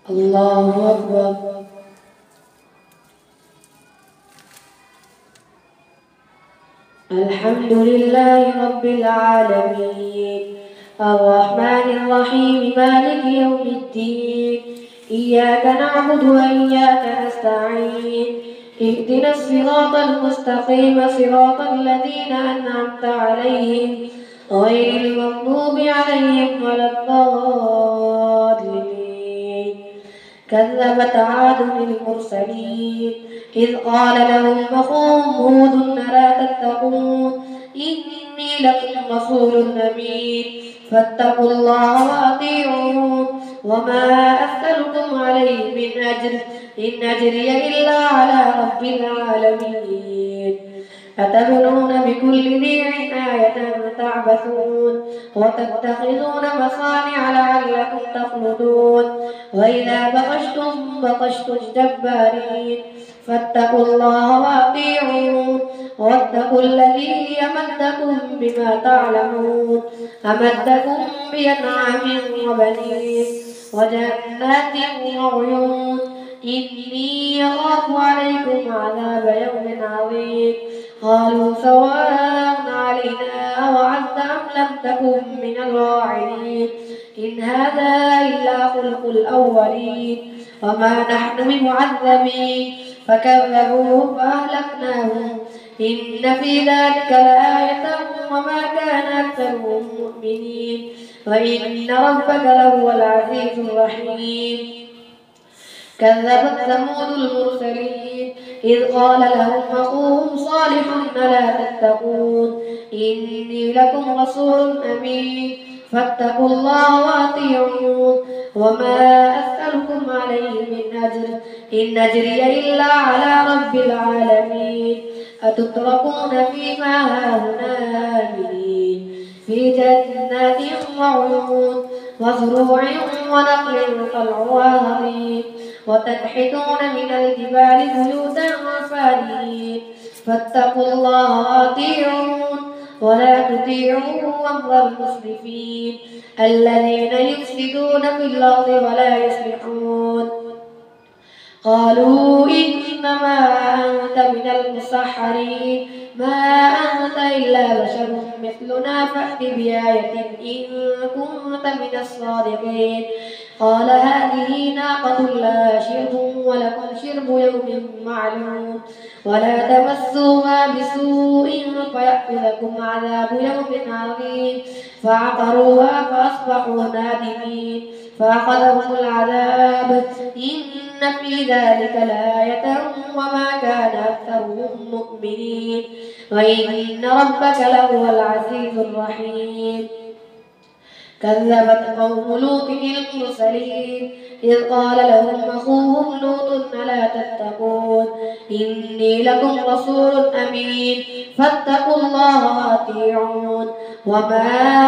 الله أكبر. الحمد لله رب العالمين الرحمن الرحيم مالك يوم الدين إياك نعبد وإياك نستعين اهدنا الصراط المستقيم صراط الذين أنعمت عليهم غير المغضوب عليهم ولا الضالين. كذبت عاد المرسلين إذ قال لهم أخوهم هود ألا تتقون إني لكم رسول أمين فاتقوا الله وأطيعون وما أسألكم عليه من أجر إن أجري إلا على رب العالمين. أتبنون بكل ريع آية تعبثون وتتخذون مصانع لعلكم تخلدون وإذا بطشتم جبارين فاتقوا الله وأطيعون واتقوا الذي أمدكم بما تعلمون أمدكم بأنعام وبنين وجنات وعيون إني أخاف عليكم عذاب يوم عظيم. قالوا سواء علينا أوعظت أم لم تكن من الواعظين إن هذا إلا خلق الأولين وما نحن بمعذبين فكذبوه فأهلكناهم إن في ذلك لآية وما كان أكثرهم مؤمنين وإن ربك لهو العزيز الرحيم. كذبت ثمود المرسلين إذ قال لهم أخوهم صالح ألا تتقون إني لكم رسول أمين فاتقوا الله وأطيعون وما أسألكم عليه من أجر إن أجري إلا على رب العالمين. أتتركون فيما هاهنا آمنين في جنات وعيون وزروع ونخل طلعها هضيم وتنحتون من الجبال بيوتا فارهين فاتقوا الله وأطيعون ولا تطيعوا أمر المسرفين الذين يفسدون في الأرض ولا يصلحون. قالوا إنما أنت من المسحرين ما أنت إلا بشر مثلنا فأت بآية إن كنت من الصادقين. قال هذه ناقة لها شرب ولكم شرب يوم معلوم ولا تمسوها بسوء فيأخذكم عذاب يوم عظيم. فعقروها فأصبحوا نادمين فأخذهم العذاب إن في ذلك لآية وما كان أكثرهم مؤمنين وإن ربك لهو العزيز الرحيم. كذبت قوم لوط المرسلين إذ قال لهم أخوهم لوط ألا تتقون إني لكم رسول أمين فاتقوا الله وأطيعون وما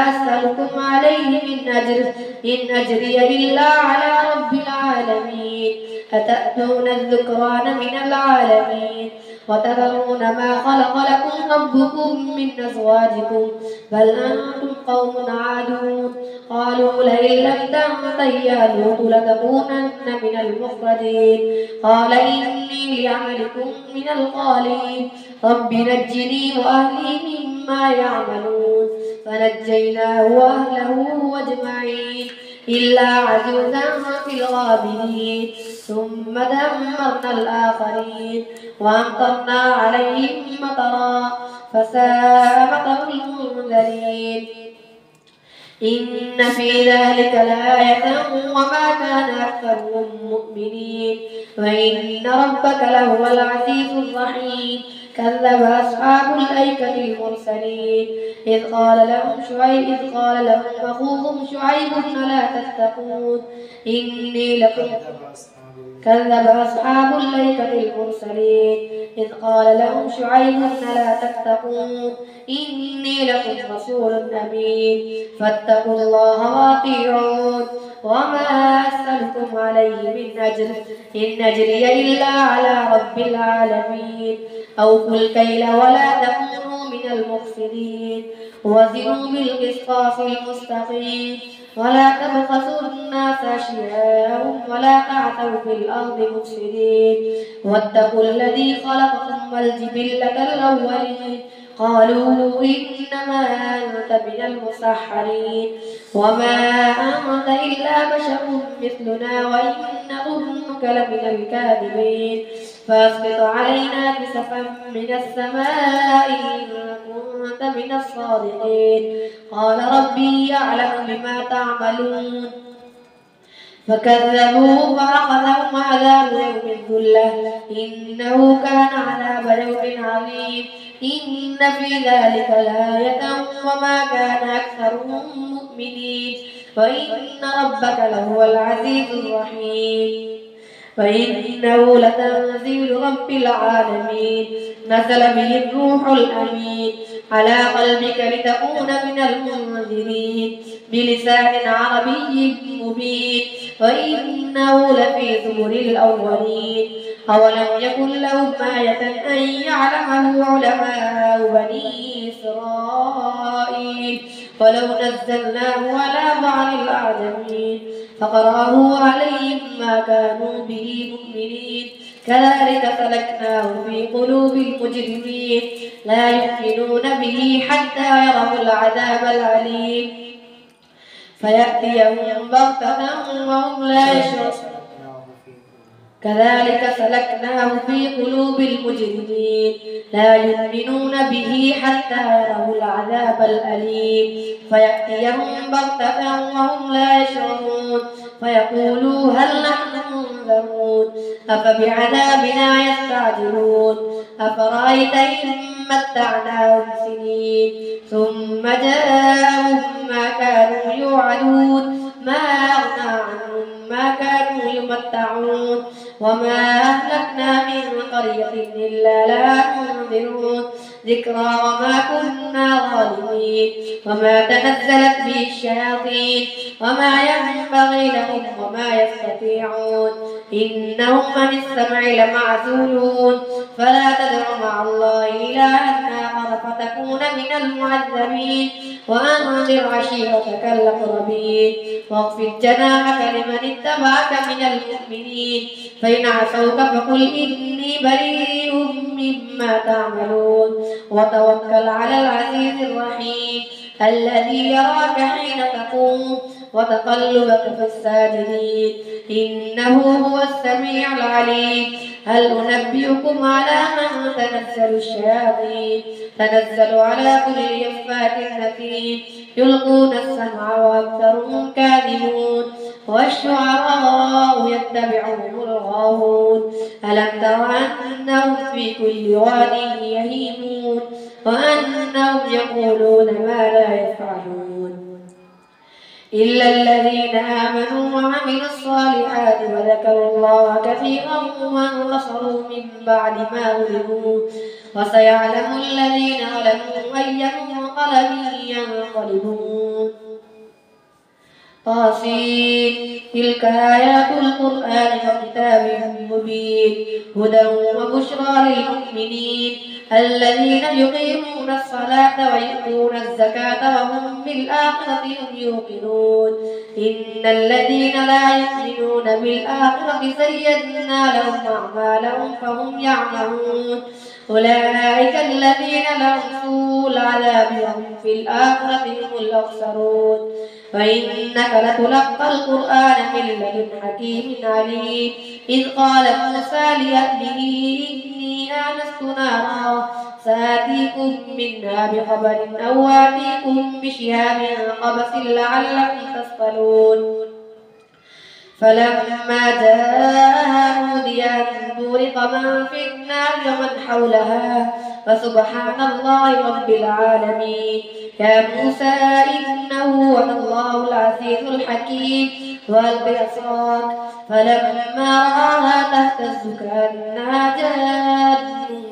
أسألكم عليه من أجر إن أجري إلا على رب العالمين. أتأتون الذكران من العالمين وتذرون ما خلق لكم ربكم من أزواجكم بل أنتم قوم عادون. قالوا لئن لم تنته يا لوط لتكونن من المخرجين. قال إني لعملكم من القالين رب نجني وأهلي مما يعملون. فنجيناه وأهله أجمعين إلا عجوزا في الغابرين ثم دمرنا الآخرين وأمطرنا عليهم مطرا فساء مطر المنذرين. إن في ذلك لآية وما كان أكثرهم مؤمنين وإن ربك لهو العزيز الرحيم. كذب أصحاب الأيكة المرسلين إذ قال لهم أخوهم شعيب ألا تتقون إني لكم. كذب أصحاب الأيكة المرسلين إذ قال لهم شعيب ألا تتقون إني لكم رسول أمين فاتقوا الله وأطيعون وما أسألكم عليه من أجر إن أجري إلا على رب العالمين. أوفوا الكيل ولا تكونوا من المفسدين وزنوا بالقسطاس المستقيم ولا تبخسوا الناس أشياءهم ولا تعثوا في الأرض مفسدين واتقوا الذي خلقكم والجبلة الأولين قالوا إنما أنت من المسحرين وما أنت إلا بشر مثلنا وإن نظنك لمن الكاذبين فاسقط علينا كسفا من السماء إن كنت من الصادقين قال ربي يعلم بما تعملون فكذبوه فأخذهم عذاب يوم الذلة إنه كان عذاب يوم عظيم إن في ذلك لآية وما كان أكثرهم مؤمنين وإن ربك لهو العزيز الرحيم فإنه لتنزيل رب العالمين نزل به الروح الأمين على قلبك لتكون من المنذرين بلسان عربي مبين وإنه لفي زبر الأولين أولم يكن لهم آية أن يعلمه علماء بني إسرائيل ولو نزلناه على بعض الأعجمين فقرأه عليهم ما كانوا به مؤمنين كذلك سلكناه في قلوب المجرمين لا يؤمنون به حتى يروا العذاب العليم فيأتيهم بغتة وهم لا يشعرون كذلك سلكناه في قلوب المجرمين لا يؤمنون به حتى يروا العذاب الأليم فيأتيهم بغتة وهم لا يشعرون فيقولوا هل نحن منذرون أفبعذابنا يستعجلون أفرأيت إن متعناهم سنين ثم جاءهم ما كانوا يوعدون ما أغنى عنهم ما كانوا يمتعون وما أهلكنا من قرية إلا لها منذرون ذكرى وما كنا ظالمين وما تنزلت به الشياطين وما ينبغي لهم وما يستطيعون إنهم عن السمع لمعزولون فلا تدع مع الله إلها آخر فتكون من المعذبين وأنذر عشيرتك الأقربين واخفض جناحك لمن اتبعك من المؤمنين فإن عصوك فقل إني بريء مما تعملون وتوكل على العزيز الرحيم الذي يراك حين تقوم وتقلبك في الساجدين إنه هو السميع العليم هل أنبئكم على من تنزل الشياطين تنزل على كل يفاك أثيم يلقون السمع وأكثرهم كاذبون والشعراء يتبعهم الغاوون ألم تر أنهم في كل واد يهيمون وأنهم يقولون ما لا يفعلون إلا الذين آمنوا وعملوا الصالحات وذكروا الله كثيرا وانتصروا من بعد ما غلبوا وسيعلم الذين ظلموا أي منقلب ينقلبون طاسين تلك آيات القرآن وكتاب مبين هدى وبشرى للمؤمنين الذين يقيمون الصلاة ويؤتون الزكاة وهم بالآخرة هم يوقنون إن الذين لا يؤمنون بالآخرة زينا لهم أعمالهم فهم يعملون أولئك الذين لهم سوء العذاب وهم في الآخرة هم الأخسرون وإنك لتلقى القرآن من لدن حكيم عليم إذ قال موسى لأهله إني آنست نارا سآتيكم منها بخبر أو آتيكم بشهاب قبس لعلكم تصطلون فلما جاءها نودي أن بورق من في النار ومن حولها فسبحان الله رب العالمين يا موسى إنه أنا الله العزيز الحكيم وألق عصاك فلما رآها تهتز كأنها جان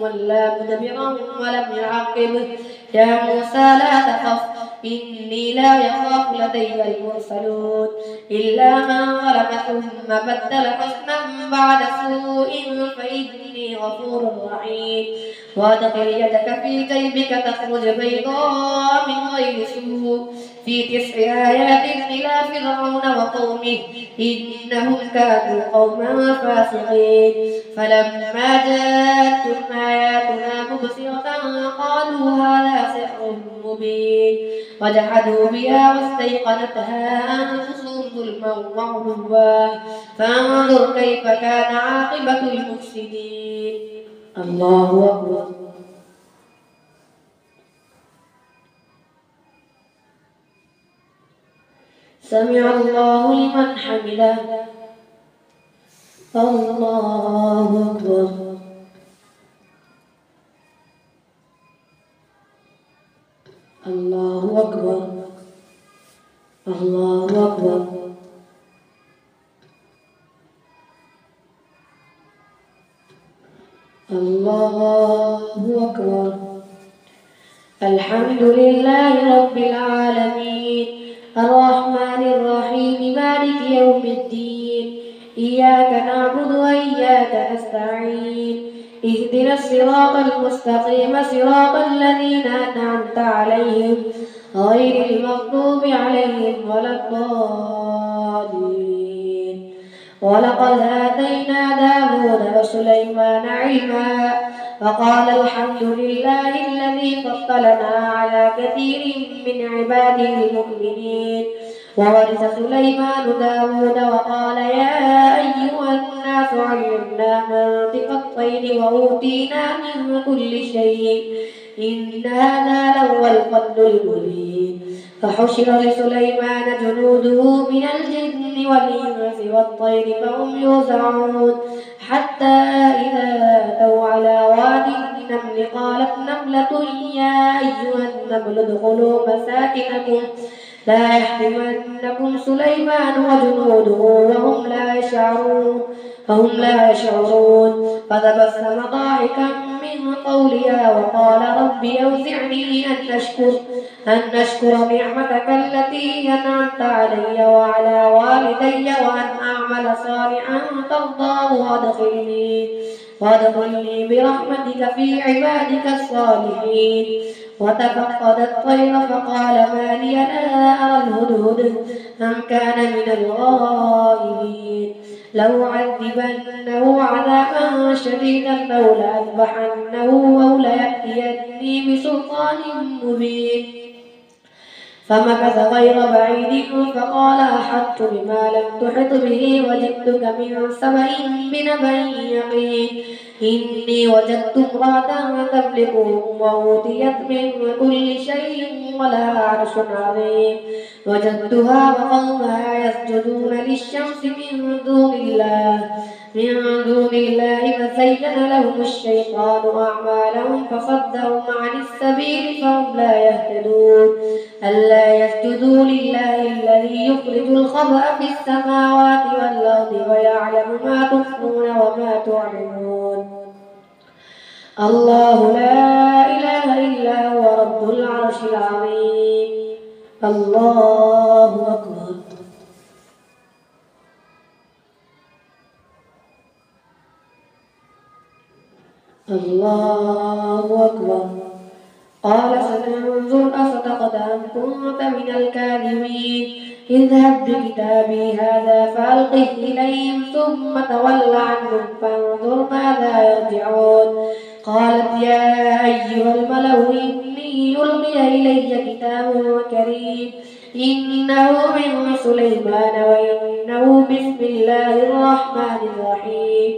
ولا مدبرا ولم يعقب يا موسى لا تخف إني لا يخاف لدي المرسلون إلا من ظلم ثم بدل حسنا بعد سوء فإني غفور رحيم وأدخل يدك في جيبك تخرج بيضاء من غير سوء في 9 آيات إلى فرعون وقومه إنهم كانوا قوما فاسقين فلما جاءتهم آياتنا مبصرة قالوا هذا سحر مبين وجحدوا بها واستيقنتها أنفسهم ظلما وعلوا فانظر كيف كان عاقبة المفسدين. الله أكبر. سمع الله لمن حمده. الله أكبر. الله أكبر. الله أكبر. الله أكبر. الحمد لله رب العالمين الرحمن الرحيم مالك يوم الدين إياك نعبد وإياك نستعين اهدنا الصراط المستقيم صراط الذين أنعمت عليهم غير المغضوب عليهم ولا الضالين. ولقد آتينا داود وسليمان علما فقال الحمد لله الذي فضلنا على كثير من عباده المؤمنين. وورث سليمان داود وقال يا أيها الناس علمنا منطق الطير وأوتينا من كل شيء إن هذا لهو الفضل المبين. فحشر لسليمان جنوده من الجن والإنس والطير فهم يوزعون حتى إذا أتوا على واد النمل قالت نملة يا أيها النمل ادخلوا مساكنكم لا يحطمنكم سليمان وجنوده وهم لا يشعرون فتبسم ضاحكا من قولها وقال رب أوزعني أن أشكر نعمتك التي أنعمت علي وعلى والدي وأن أعمل صالحا ترضاه وادخلني برحمتك في عبادك الصالحين. وتفقد الطير فقال ما لي لا أرى الهدهد أم كان من الغائبين لو عذبنه عذابا شديدا لو لأذبحنه أو ليأتيني بسلطان مبين. فمكث غير بعيد فقال أحطت بما لم تحط به وجدتك من سبأ بنبأ يقين إني وجدت امرأة تملكهم وأوتيت من كل شيء ولها عرش عظيم وجدتها وقومها يسجدون للشمس من دون الله فزين لهم الشيطان أعمالهم فصدهم عن السبيل فهم لا يهتدون ألا يسجدوا لله الذي يخرج الخبأ في السماوات والأرض ويعلم ما تخفون وما تعلنون. الله لا إله إلا هو رب العرش العظيم. الله أكبر. الله أكبر. قال سننظر أصدقت أم كنت من الكاذبين اذهب بكتابي هذا فألقه إليهم ثم تول عنهم فانظر ماذا يرجعون. قالت يا أيها الملأ إني ألقي إلي كتاب كريم إنه من سليمان وإنه بسم الله الرحمن الرحيم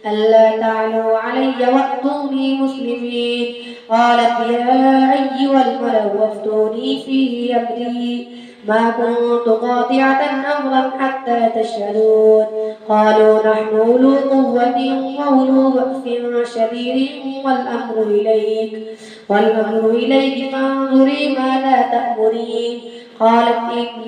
ألا تعلوا علي وأتوني مسلمين. قالت يا أيها الملأ وافتوني في أمري ما كنت قاطعة أمرا حتى تشهدون. قالوا نحن أولو قوة وأولو بأس شديد والأمر إليك فانظري ماذا تأمرين. قالت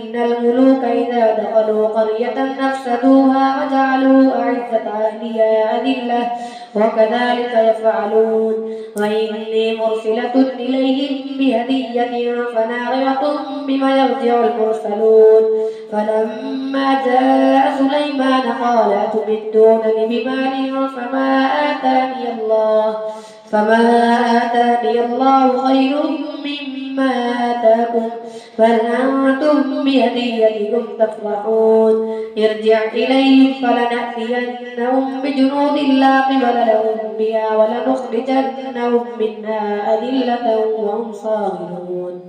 إن الملوك إذا دخلوا قرية أفسدوها وجعلوا أعزة أهلها أذلة وكذلك يفعلون وإني مرسلة إليهم بهدية فناظرة بما يرجع المرسلون فلما جاء سليمان قال أتمدونني بمال فما آتاني الله خير مما آتاكم بل أنتم بهديتكم تفرحون ارجع إليهم فلنأتينهم بجنود لا قبل لهم بها ولنخرجنهم منها أذلة وهم صاغرون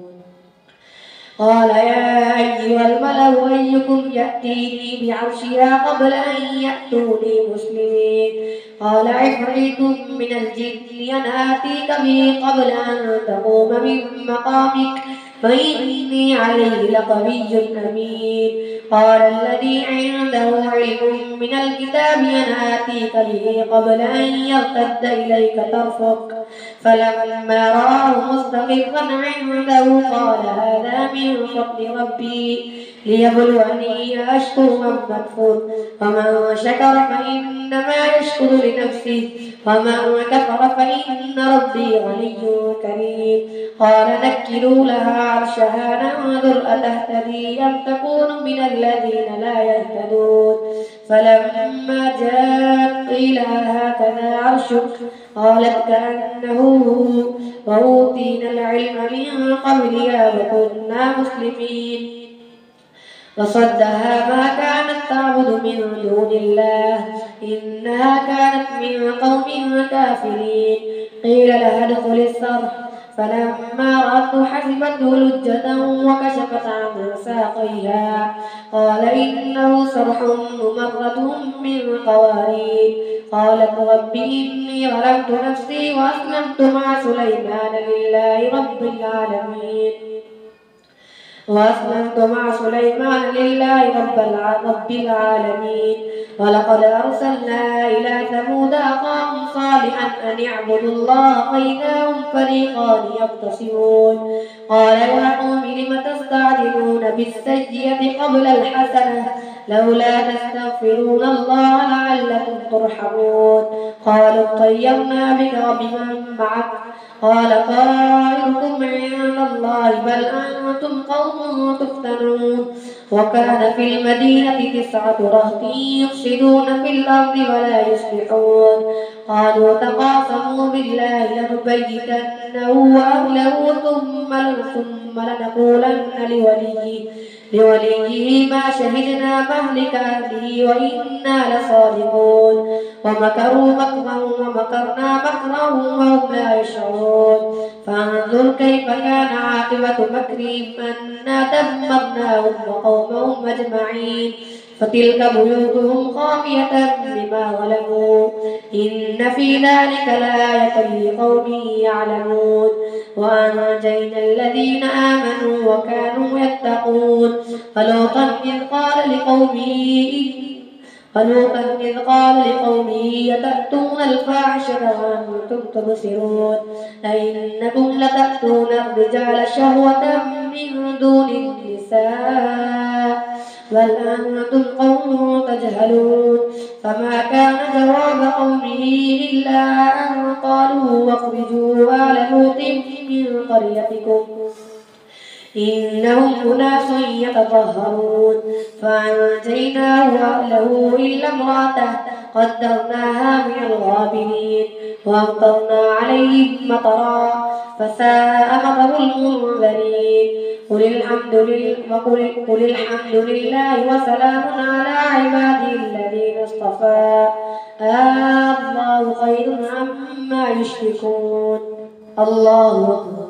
قال يا أيها الملأ أيكم يأتيني بعرشها قبل أن يأتوني مسلمين قال عفريت من الجن أنا آتيك به قبل أن تقوم من مقامك فإني عليه لقوي أمين قال الذي عنده علم من الكتاب أنا آتيك به قبل أن يرتد إليك طرفك فلما رآه مستقرا عنده قال هذا من فضل ربي ليبلوني أشكر أم أكفر فمن شكر فإنما يشكر لنفسه ومن كفر فإن ربي غني كريم قال نكروا لها عرشها ننظر أتهتدي أم تكون من الذين لا يهتدون فلما جاءت قيل هكذا عرشك قالت كأنه وأوتينا العلم من قبلها وكنا مسلمين وصدها ما كانت تعبد من دون الله إنها كانت من قوم كافرين قيل لها ادخل الصرح فلما رأته حسبته لجة وكشفت عن ساقيها قال إنه صرح ممرد من قوارير قالت رب إني ظلمت نفسي وأسلمت مع سليمان لله رب العالمين ولقد أرسلنا إلى ثمود أخاهم صالحا أن اعبدوا الله فإذا هم فريقان يختصمون قال يا قوم لم تستعجلون بالسيئة قبل الحسنة لولا تستغفرون الله لعلكم ترحمون قالوا اطيرنا بك وبمن معك قال طائركم عند الله بل أنتم قوم تفتنون وكان في المدينة 9 رهط يفسدون في الأرض ولا يصلحون قالوا تقاسموا بالله لنبيتنه وأهله ثم لنقولن لوليه ما شهدنا مهلك أهله وإنا لصادقون ومكروا مكرا ومكرنا مكرا وهم لا يشعرون فانظر كيف كان عاقبة مكرهم أنا دمرناهم وقومهم أجمعين فتلك بيوتهم خاوية بما ظلموا إن في ذلك لآية لقوم يعلمون وأنجينا الذين آمنوا وكانوا يتقون فلوطا إذ قال لقومه أتأتون الفاحشة وأنتم تبصرون أئنكم لتأتون الرجال شهوة من دون النساء بل أنتم قوم تجهلون فما كان جواب قومه إلا أن قالوا واخرجوا آل لوط من قريتكم إنهم أناس يتطهرون فأنجيناه وأهله إلا امرأته قدرناها من الغابرين وأمطرنا عليهم مطرا فساء مطر المنذرين قل الحمد لله وسلام على عباده الذين اصطفى الله خير عما يشركون الله أكبر.